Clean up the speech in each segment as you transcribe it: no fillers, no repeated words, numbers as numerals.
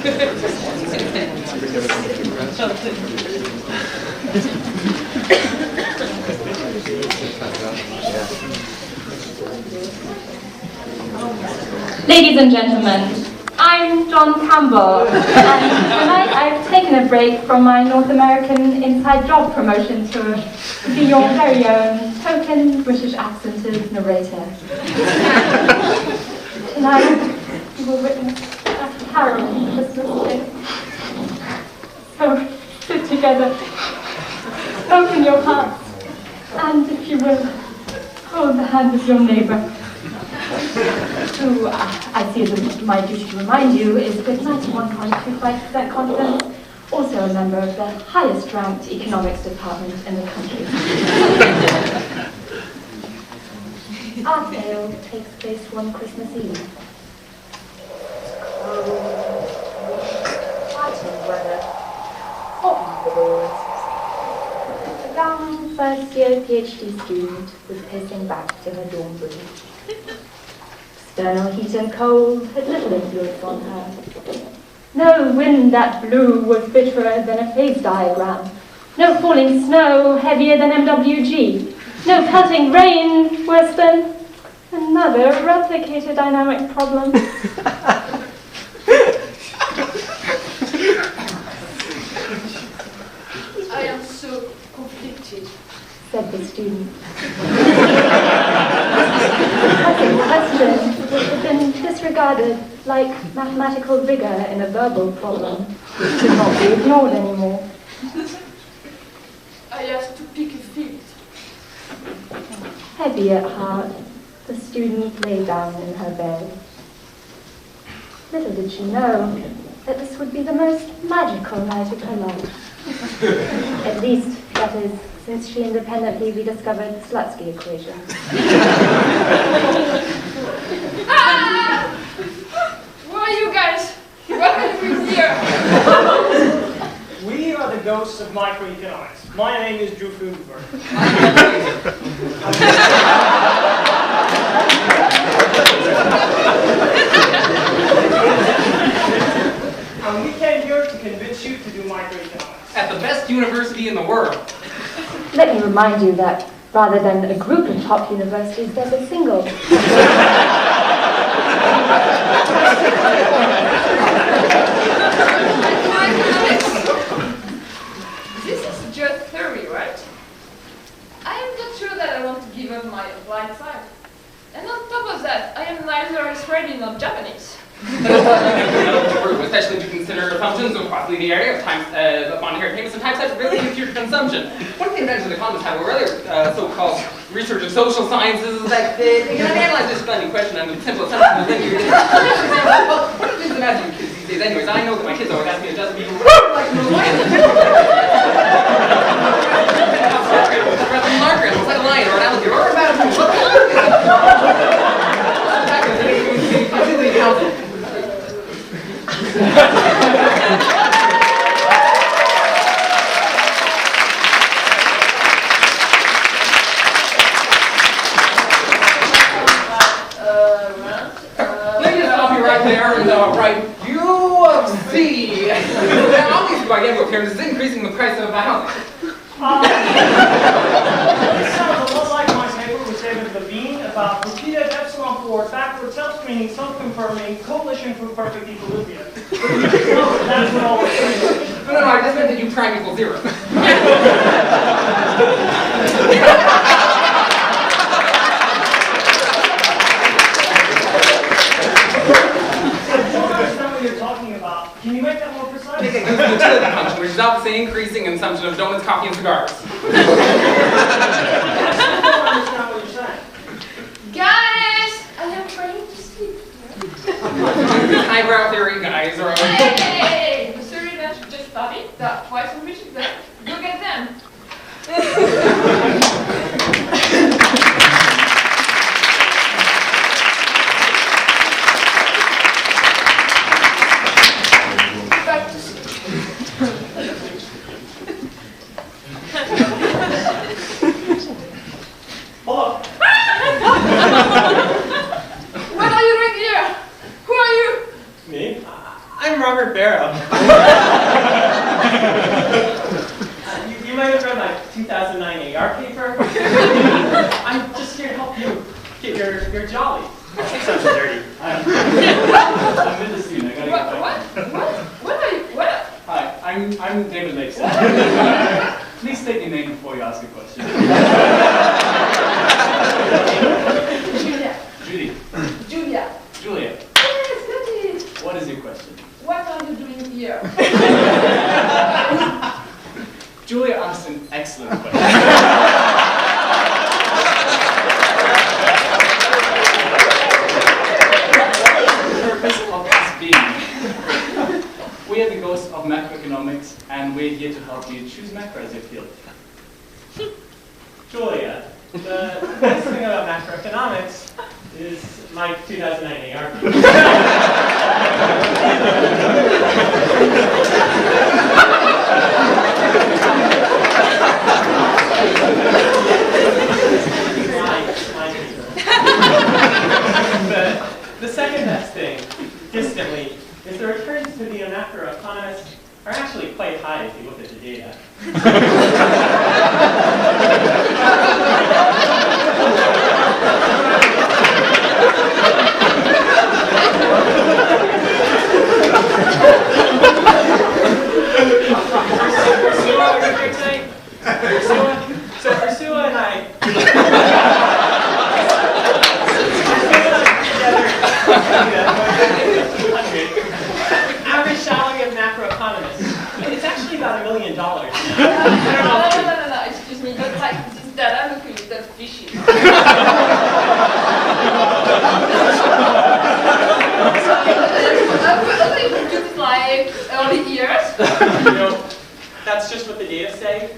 Ladies and gentlemen, I'm John Campbell, and tonight I've taken a break from my North American inside job promotion tour to be your very own token British accented narrator. Tonight you will witness a harrowing Christmas day. So sit together, open your hearts, and if you will, hold the hand of your neighbour, who I see as my duty to remind you is with 91.25% confidence, also a member of the highest ranked economics department in the country. Our tale takes place one Christmas Eve. Cold, autumn weather, hot on the boards. A young first-year PhD student was pacing back to her dorm room. External heat and cold had little influence on her. No wind that blew was bitterer than a phase diagram. No falling snow heavier than MWG. No pelting rain worse than another replicator dynamic problem. I am so conflicted, said the student. The question had been disregarded like mathematical rigor in a verbal problem. It could not be ignored anymore. I have to pick a field. Heavy at heart, the student lay down in her bed. Little did she know that this would be the most magical night of her life. At least, that is, since she independently rediscovered the Slutsky equation. Who are you guys? What are you here? We are the ghosts of microeconomics. My name is Drew Funderburg. And we came here to convince you to do microeconomics. At the best university in the world. Let me remind you that rather than a group of top universities, there's a single. This is just theory, right? I am not sure that I want to give up my applied side. And on top of that, I am neither Israeli nor Japanese. True, especially if you consider assumptions of possibly the area of times of monetary payments and time sets related to future consumption. One of the inventions of economists had earlier, so-called research of social sciences, is that they can analyze this funny question and the simple assumptions within you. Well, what are things imagine kids these days anyways? I know that my kids always ask me to just be like Margaret, it's like a lion or an alligator or a mountain. Let me stop you right there and write U of Z. Now, all these biennial appearances is increasing the price of housing. This sounds a lot like my paper with David Levine about repeated epsilon forward, backward, self-screening, self-confirming, coalition for perfect equilibrium. That's what all we're saying. No, I just meant that U prime equals 0. Can you make that more precise? Take a goofy utility function, which is obviously increasing in consumption of donuts, coffee, and cigars. I don't understand what you're saying. Guys, I am trying to sleep. Highbrow theory, guys. Or Hey! The theory that just studied that twice in which is there. Go get them. I'm Robert Barra. you're jolly. Sounds dirty. I'm with the student. I gotta get back. What? Hi, I'm David Lakeson. Please state your name before you ask a question. Julia. Judy. Julia. Julia. Yes, got it. What is your question? What are you doing here? Julia asked an excellent question. The purpose of us being we are the ghosts of macroeconomics, and we're here to help you choose macro as your field. Julia, the nice thing about macroeconomics is my 2009 article. The second best thing, distantly, is the returns to being a macroeconomist are actually quite high if you look at the data. So Ursula and I average salary of macroeconomists. It's actually about $1 million. No, excuse me, but like this data look a little fishy. I think it's like early years. No, that's just what the data say.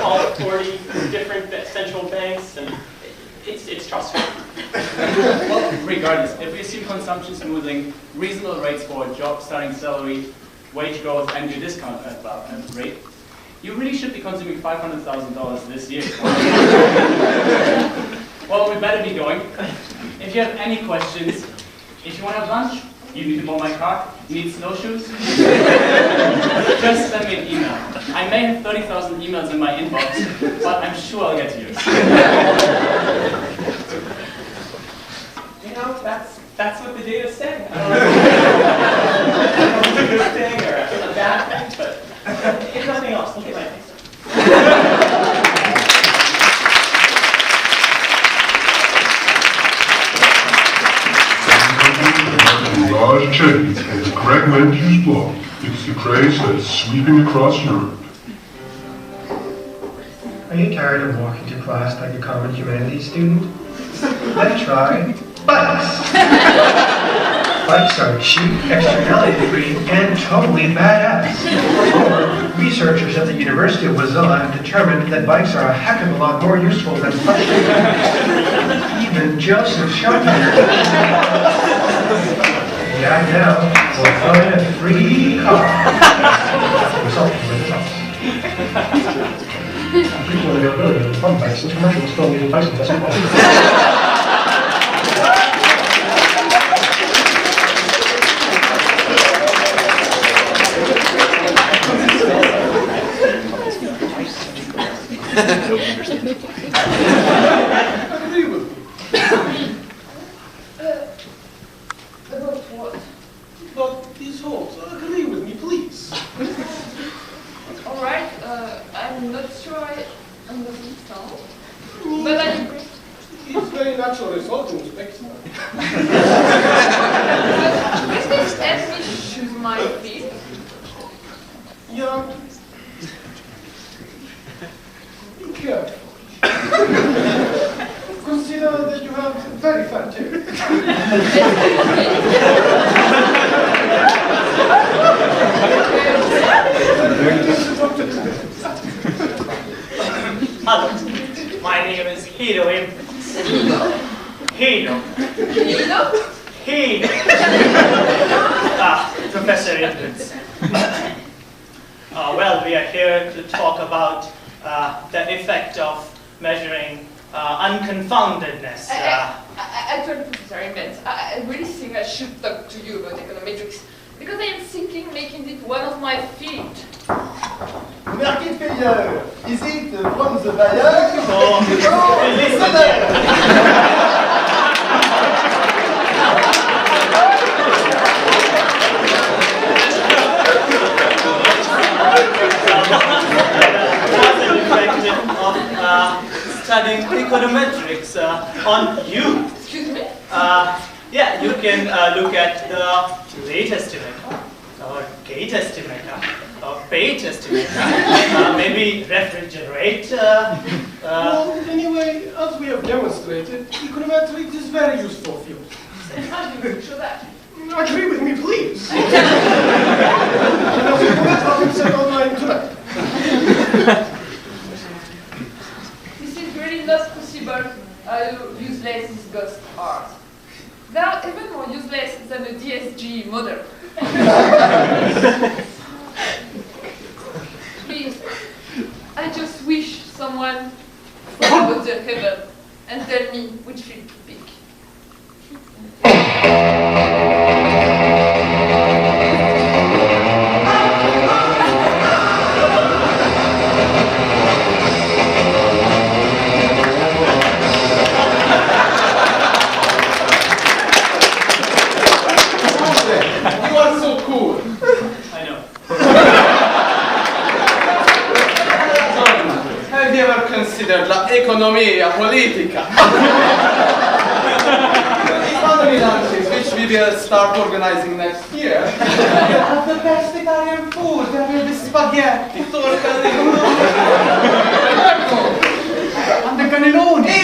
All 40 different central banks, and it's trustworthy. Well, regardless, if we assume consumption smoothing, reasonable rates for a job starting salary, wage growth, and your discount rate, you really should be consuming $500,000 this year. Well, we better be going. If you have any questions, if you want to have lunch, you need to borrow my car, you need snowshoes, just send me an email. I may have 30,000 emails in my inbox, but I'm sure I'll get to yours. You know, that's what the data say. I don't know if it's a good thing or a bad thing, but if nothing else, look at my face. Large change as Greg Mendes blog. It's the craze that's sweeping across Europe. Are you tired of walking to class like a common humanities student? Then try bikes. Bikes are cheap, externality-free, and totally badass. Researchers at the University of Wazan have determined that bikes are a heck of a lot more useful than bicycles. Even Joseph Schumpeter. Yeah, now we'll find a free car. Result from the results. Frequent availability of fun bikes and commercial still using bicycles. About what? But these holes, agree with me, please. Alright, I'm not sure I understand, but I agree. It's very natural result in respect. But this help me choose my feet. Yeah. Be careful. Consider that you have very fat hair. Hello, my name is Hito Imprints. Hito. Professor Imprints. Well, we are here to talk about the effect of measuring unconfoundedness. Actually, Professor Imprints, I really think I should talk to you about econometrics. because I am seeking making it one of my feet. Market failure. Is it from the buyer Oh, the listen. seller? What's the effect of studying econometrics on you? Excuse me? Yeah, you can look at the rate estimate, or gate estimate, or page estimate, maybe refrigerate. Well, anyway, as we have demonstrated, econometrics is very useful field. How do you show that? Agree with me, please. And as you comment, I will send online tonight. This is really not possible how useless is ghost art. They are even more useless than a DSG model. Please, I just wish someone from the heaven and tell me which field to pick. You are so cool. I know. Have you ever considered la economia politica? Economy lunches, which we will start organizing next year. We'll have the best Italian food. There will be spaghetti, tortellini, and the cannelloni.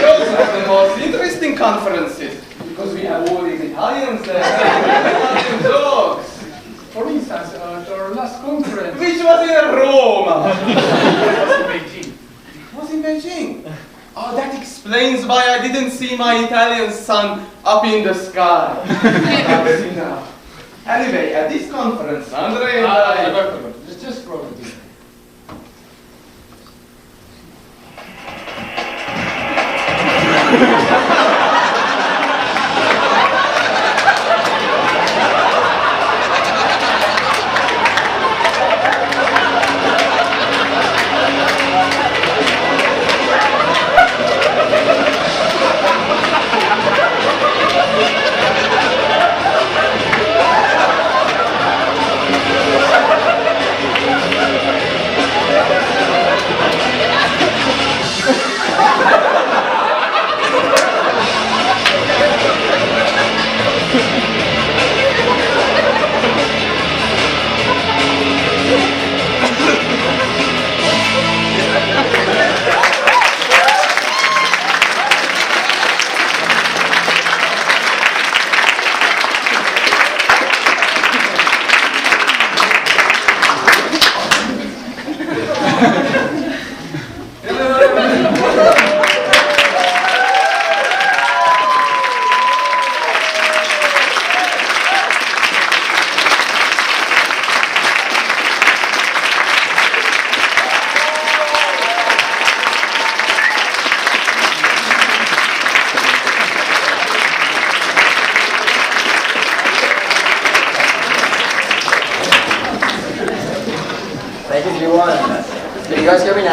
Those are the most interesting conferences because we have all these Italians there. Italian dogs. For instance, our last conference. Which was in Rome. Beijing. It was in Beijing. Oh, that explains why I didn't see my Italian son up in the sky. I see now. Anyway, at this conference, Andre and I... Just roll it. Thank you, everyone. Can you guys hear me now?